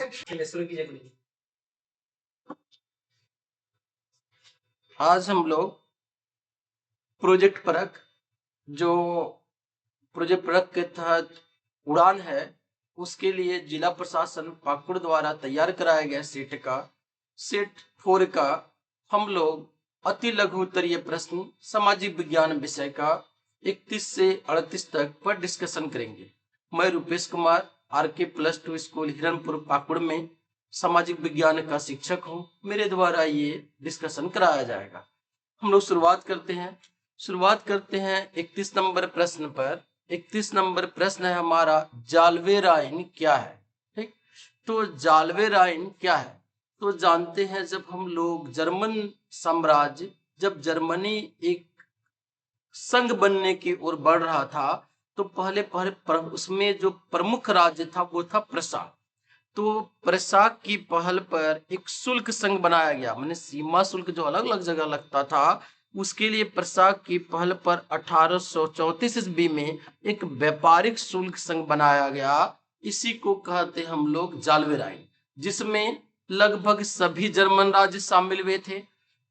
शुरू कीजिए गुरु जी। आज हम लोग प्रोजेक्ट परख जो प्रोजेक्ट परख के तहत उड़ान है उसके लिए जिला प्रशासन पाकुड़ द्वारा तैयार कराया गया सेट 4 का हम लोग अति लघु उत्तरीय प्रश्न सामाजिक विज्ञान विषय का 31 से 38 तक पर डिस्कशन करेंगे। मैं रूपेश कुमार आरके +2 स्कूल हिरनपुर पाकुड़ में सामाजिक विज्ञान का शिक्षक हूँ। मेरे द्वारा ये डिस्कशन कराया जाएगा। हम लोग शुरुआत करते हैं 31 नंबर प्रश्न पर। 31 नंबर प्रश्न है हमारा, जाल्वेराइन क्या है। ठीक, तो जाल्वेराइन क्या है तो जानते हैं, जब हम लोग जर्मन साम्राज्य, जब जर्मनी एक संघ बनने की ओर बढ़ रहा था तो पहले उसमें जो प्रमुख राज्य था वो था प्रसा। तो प्रसा की पहल पर एक शुल्क संघ बनाया गया, माने सीमा शुल्क जो अलग अलग जगह लगता था उसके लिए प्रसा की पहल पर 1834 ईस्वी में एक व्यापारिक शुल्क संघ बनाया गया। इसी को कहते हम लोग जाल्वेराइन, जिसमें लगभग सभी जर्मन राज्य शामिल हुए थे।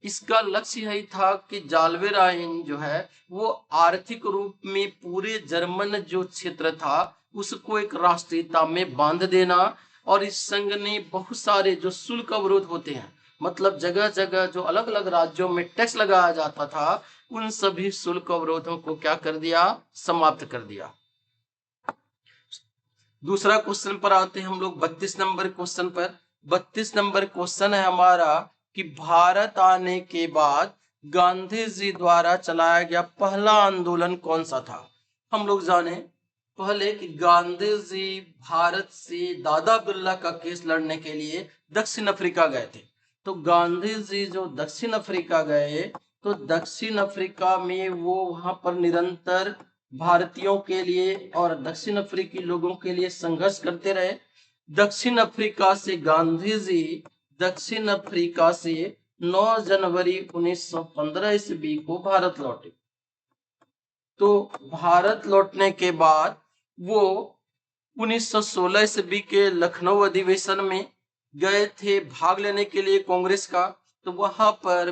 इसका लक्ष्य यही था कि जाल्वेराइन जो है वो आर्थिक रूप में पूरे जर्मन जो क्षेत्र था उसको एक राष्ट्रीयता में बांध देना। और इस संघ ने बहुत सारे जो शुल्क अवरोध होते हैं, मतलब जगह जगह जो अलग अलग राज्यों में टैक्स लगाया जाता था, उन सभी शुल्क अवरोधों को क्या कर दिया, समाप्त कर दिया। दूसरा क्वेश्चन पर आते हैं हम लोग 32 नंबर क्वेश्चन पर। 32 नंबर क्वेश्चन है हमारा कि भारत आने के बाद गांधी जी द्वारा चलाया गया पहला आंदोलन कौन सा था। हम लोग जाने पहले कि गांधी जी भारत से दादा बिरला का केस लड़ने के लिए दक्षिण अफ्रीका गए थे। तो गांधी जी जो दक्षिण अफ्रीका गए तो दक्षिण अफ्रीका में वो वहां पर निरंतर भारतीयों के लिए और दक्षिण अफ्रीकी लोगों के लिए संघर्ष करते रहे। दक्षिण अफ्रीका से गांधी जी दक्षिण अफ्रीका से 9 जनवरी 1915 ईस्वी को भारत लौटे। तो भारत लौटने के बाद वो 1916 ईस्वी के लखनऊ अधिवेशन में गए थे भाग लेने के लिए कांग्रेस का। तो वहां पर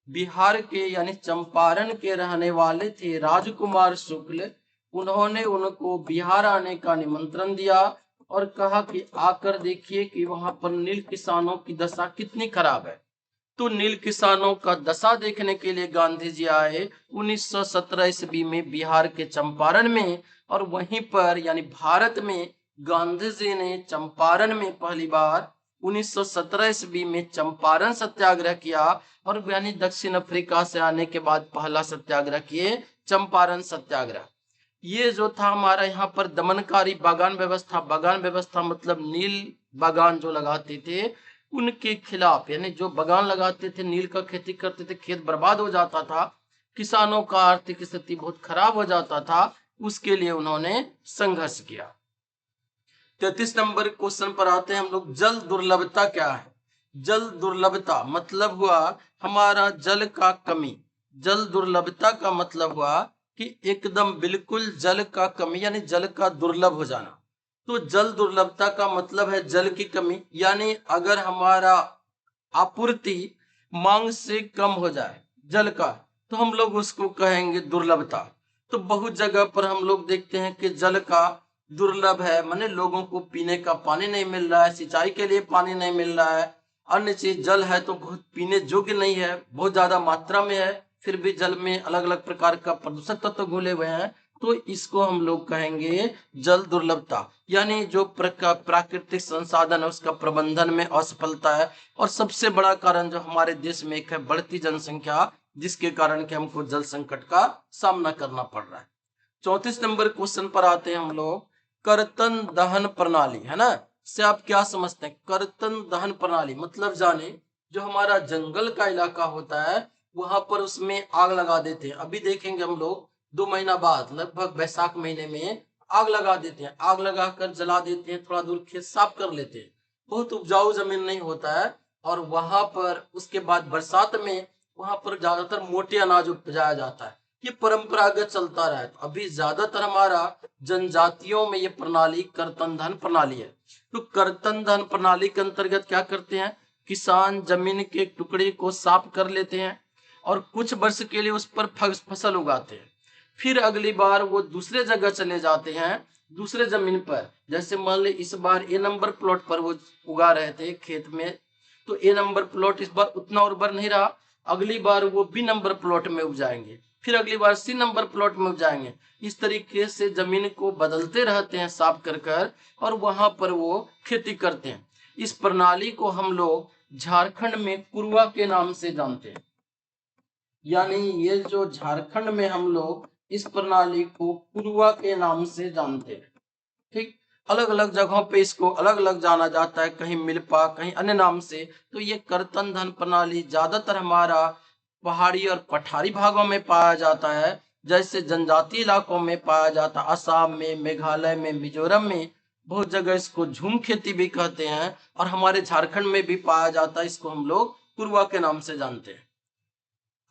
बिहार के यानी चंपारण के रहने वाले थे राजकुमार शुक्ल। उन्होंने उनको बिहार आने का निमंत्रण दिया और कहा कि आकर देखिए कि वहां पर नील किसानों की दशा कितनी खराब है। तो नील किसानों का दशा देखने के लिए गांधी जी आए 1917 ईस्वी में बिहार के चंपारण में। और वहीं पर यानी भारत में गांधी जी ने चंपारण में पहली बार 1917 ईस्वी में चंपारण सत्याग्रह किया। और यानी दक्षिण अफ्रीका से आने के बाद पहला सत्याग्रह किए, चंपारण सत्याग्रह। ये जो था हमारा यहाँ पर दमनकारी बागान व्यवस्था मतलब नील बागान जो लगाते थे उनके खिलाफ, यानी जो बागान लगाते थे, नील का खेती करते थे, खेत बर्बाद हो जाता था, किसानों का आर्थिक स्थिति बहुत खराब हो जाता था, उसके लिए उन्होंने संघर्ष किया। 33 नंबर क्वेश्चन पर आते हैं हम लोग, जल दुर्लभता क्या है। जल दुर्लभता मतलब हुआ हमारा जल का कमी। जल दुर्लभता का मतलब हुआ कि एकदम बिल्कुल जल का कमी यानी जल का दुर्लभ हो जाना। तो जल दुर्लभता का मतलब है जल की कमी, यानी अगर हमारा आपूर्ति मांग से कम हो जाए जल का तो हम लोग उसको कहेंगे दुर्लभता। तो बहुत जगह पर हम लोग देखते हैं कि जल का दुर्लभ है, माने लोगों को पीने का पानी नहीं मिल रहा है, सिंचाई के लिए पानी नहीं मिल रहा है, अन्य चीज जल है तो बहुत पीने योग्य नहीं है, बहुत ज्यादा मात्रा में है, फिर भी जल में अलग अलग प्रकार का प्रदूषक तत्व घुले हुए हैं। तो इसको हम लोग कहेंगे जल दुर्लभता, यानी जो प्राकृतिक संसाधन है उसका प्रबंधन में असफलता है। और सबसे बड़ा कारण जो हमारे देश में एक है बढ़ती जनसंख्या, जिसके कारण कि हमको जल संकट का सामना करना पड़ रहा है। 34 नंबर क्वेश्चन पर आते हैं हम लोग, कर्तन दहन प्रणाली है ना, से आप क्या समझते हैं। कर्तन दहन प्रणाली मतलब जाने जो हमारा जंगल का इलाका होता है वहां पर उसमें आग लगा देते हैं। अभी देखेंगे हम लोग 2 महीना बाद लगभग बैसाख महीने में आग लगा देते हैं, आग लगाकर जला देते हैं, थोड़ा दूर खेत साफ कर लेते हैं, बहुत उपजाऊ जमीन नहीं होता है। और वहां पर उसके बाद बरसात में वहां पर ज्यादातर मोटे अनाज उपजाया जाता है। ये परंपरागत चलता रहा है। अभी ज्यादातर हमारा जनजातियों में ये प्रणाली कर्तन धन प्रणाली है। तो कर्तन धन प्रणाली के अंतर्गत क्या करते हैं, किसान जमीन के टुकड़े को साफ कर लेते हैं और कुछ वर्ष के लिए उस पर फसल उगाते हैं। फिर अगली बार वो दूसरे जगह चले जाते हैं, दूसरे जमीन पर। जैसे मान ली इस बार ए नंबर प्लॉट पर वो उगा रहे थे खेत में, तो ए नंबर प्लॉट इस बार उतना उर्वर नहीं रहा, अगली बार वो बी नंबर प्लॉट में उपजाएंगे, फिर अगली बार सी नंबर प्लॉट में उपजाएंगे। इस तरीके से जमीन को बदलते रहते हैं साफ कर और वहां पर वो खेती करते हैं। इस प्रणाली को हम लोग झारखंड में कुरवा के नाम से जानते हैं। यानी ये जो झारखंड में हम लोग इस प्रणाली को कुरवा के नाम से जानते हैं। ठीक, अलग अलग जगहों पे इसको अलग अलग जाना जाता है, कहीं मिल्पा, कहीं अन्य नाम से। तो ये कर्तन धन प्रणाली ज्यादातर हमारा पहाड़ी और पठारी भागों में पाया जाता है, जैसे जनजातीय इलाकों में पाया जाता है, असम में, मेघालय में, मिजोरम में। बहुत जगह इसको झूम खेती भी कहते हैं और हमारे झारखंड में भी पाया जाता है, इसको हम लोग कुरवा के नाम से जानते हैं।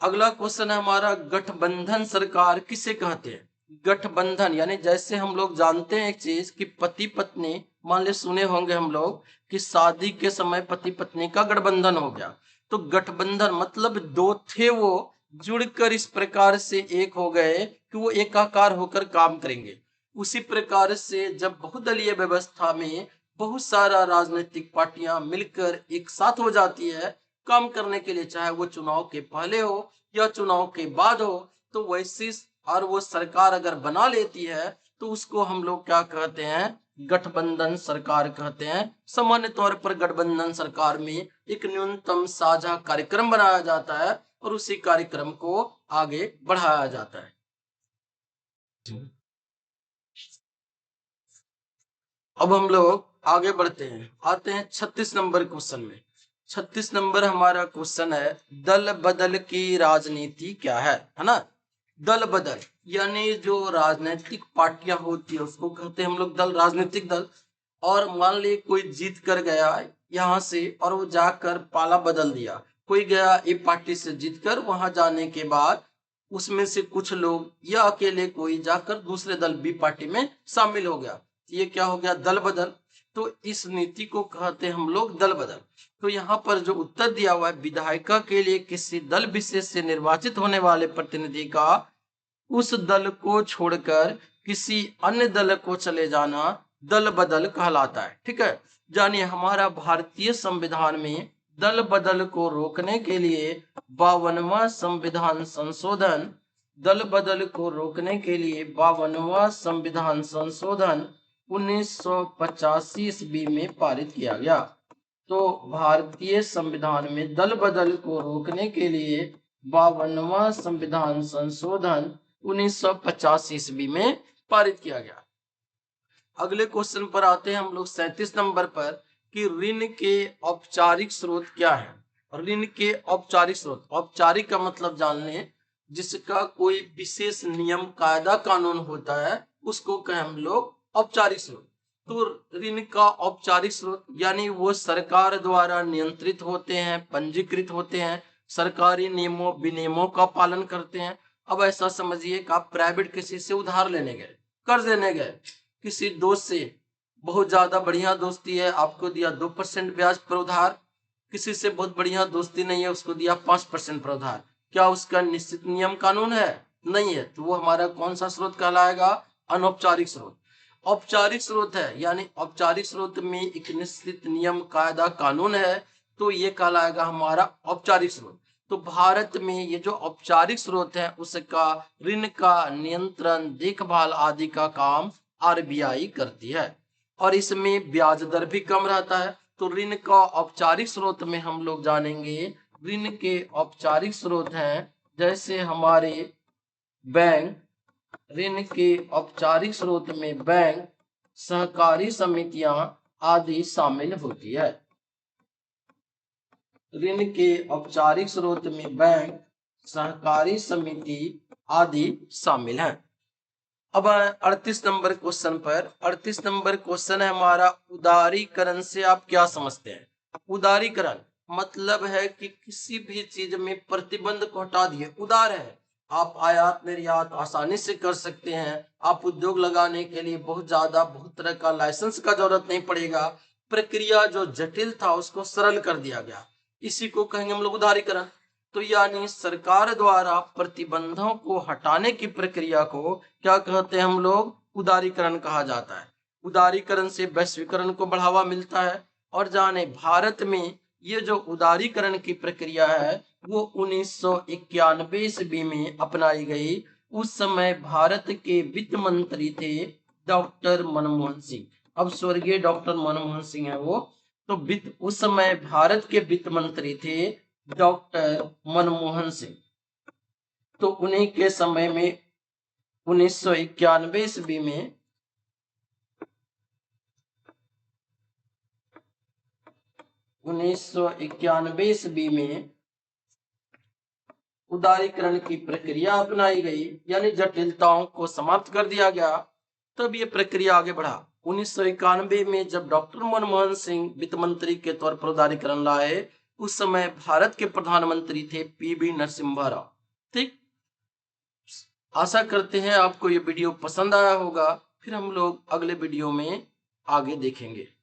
अगला क्वेश्चन है हमारा, गठबंधन सरकार किसे कहते हैं? गठबंधन यानी जैसे हम लोग जानते हैं एक चीज कि पति पत्नी, मान ले सुने होंगे हम लोग कि शादी के समय पति पत्नी का गठबंधन हो गया, तो गठबंधन मतलब दो थे वो जुड़कर इस प्रकार से एक हो गए कि वो एकाकार होकर काम करेंगे। उसी प्रकार से जब बहुदलीय व्यवस्था में बहुत सारा राजनीतिक पार्टियां मिलकर एक साथ हो जाती है काम करने के लिए, चाहे वो चुनाव के पहले हो या चुनाव के बाद हो, तो वैसी और वो सरकार अगर बना लेती है तो उसको हम लोग क्या कहते हैं, गठबंधन सरकार कहते हैं। सामान्य तौर पर गठबंधन सरकार में एक न्यूनतम साझा कार्यक्रम बनाया जाता है और उसी कार्यक्रम को आगे बढ़ाया जाता है। अब हम लोग आगे बढ़ते हैं, आते हैं 36 नंबर क्वेश्चन में। 36 नंबर हमारा क्वेश्चन है, दल बदल की राजनीति क्या है ना? दल बदल यानी जो राजनीतिक पार्टियां होती है उसको कहते हैं हम लोग दल, राजनीतिक दल। और मान ली कोई जीत कर गया यहाँ से और वो जाकर पाला बदल दिया, कोई गया ए पार्टी से जीतकर, वहां जाने के बाद उसमें से कुछ लोग या अकेले कोई जाकर दूसरे दल बी पार्टी में शामिल हो गया, ये क्या हो गया, दल बदल। तो इस नीति को कहते हैं हम लोग दल बदल। तो यहाँ पर जो उत्तर दिया हुआ है, विधायिका के लिए किसी दल विशेष से निर्वाचित होने वाले प्रतिनिधि का उस दल को छोड़कर किसी अन्य दल को चले जाना दल बदल कहलाता है। ठीक है, जानिए हमारा भारतीय संविधान में दल बदल को रोकने के लिए 52वां संविधान संशोधन, दल बदल को रोकने के लिए 52वां संविधान संशोधन 1985 ईस्वी में पारित किया गया। तो भारतीय संविधान में दल बदल को रोकने के लिए 52वां संविधान संशोधन 1985 ईस्वी में पारित किया गया। अगले क्वेश्चन पर आते हैं हम लोग 37 नंबर पर कि ऋण के औपचारिक स्रोत क्या है? ऋण के औपचारिक स्रोत, औपचारिक का मतलब जान लें जिसका कोई विशेष नियम कायदा कानून होता है उसको कहें हम लोग औपचारिक स्रोत। तो ऋण का औपचारिक स्रोत यानी वो सरकार द्वारा नियंत्रित होते हैं, पंजीकृत होते हैं, सरकारी नियमों विनियमों का पालन करते हैं। अब ऐसा समझिए कि आप प्राइवेट किसी से उधार लेने गए, कर्ज लेने गए, किसी दोस्त से बहुत ज्यादा बढ़िया दोस्ती है, आपको दिया 2% ब्याज पर उधार, किसी से बहुत बढ़िया दोस्ती नहीं है, उसको दिया 5% पर उधार। क्या उसका निश्चित नियम कानून है? नहीं है, तो वो हमारा कौन सा स्रोत कहलाएगा? अनौपचारिक स्रोत। औपचारिक स्रोत है यानी औपचारिक स्रोत में एक निश्चित नियम कायदा कानून है, तो ये कहलाएगा हमारा औपचारिक स्रोत। तो भारत में ये जो औपचारिक स्रोत है उसका ऋण का नियंत्रण, देखभाल आदि का काम आरबीआई करती है और इसमें ब्याज दर भी कम रहता है। तो ऋण का औपचारिक स्रोत में हम लोग जानेंगे, ऋण के औपचारिक स्रोत हैं जैसे हमारे बैंक, ऋण के औपचारिक स्रोत में बैंक, सहकारी समितियां आदि शामिल होती है। ऋण के औपचारिक स्रोत में बैंक, सहकारी समिति आदि शामिल हैं। अब 38 नंबर क्वेश्चन पर, 38 नंबर क्वेश्चन है हमारा, उदारीकरण से आप क्या समझते हैं? उदारीकरण मतलब है कि किसी भी चीज में प्रतिबंध को हटा दिए, उदार है, आप आयात निर्यात आसानी से कर सकते हैं, आप उद्योग लगाने के लिए बहुत तरह का लाइसेंस का जरूरत नहीं पड़ेगा, प्रक्रिया जो जटिल था उसको सरल कर दिया गया। इसी को कहेंगे हम लोग उदारीकरण। तो यानी सरकार द्वारा प्रतिबंधों को हटाने की प्रक्रिया को क्या कहते हैं हम लोग? उदारीकरण कहा जाता है। उदारीकरण से वैश्वीकरण को बढ़ावा मिलता है। और जाने भारत में ये जो उदारीकरण की प्रक्रिया है वो 1991 ईस्वी में अपनाई गई। उस समय भारत के वित्त मंत्री थे डॉक्टर मनमोहन सिंह। अब स्वर्गीय डॉक्टर मनमोहन सिंह है वो, तो वित्त उस समय भारत के वित्त मंत्री थे डॉक्टर मनमोहन सिंह। तो उन्हीं के समय में 1991 ईस्वी में ईस्वी में उदारीकरण की प्रक्रिया अपनाई गई, यानी जटिलताओं को समाप्त कर दिया गया। तब ये प्रक्रिया आगे बढ़ा। 1991 में जब डॉक्टर मनमोहन सिंह वित्त मंत्री के तौर पर उदारीकरण लाए, उस समय भारत के प्रधानमंत्री थे पीवी नरसिम्हा राव। ठीक, आशा करते हैं आपको ये वीडियो पसंद आया होगा। फिर हम लोग अगले वीडियो में आगे देखेंगे।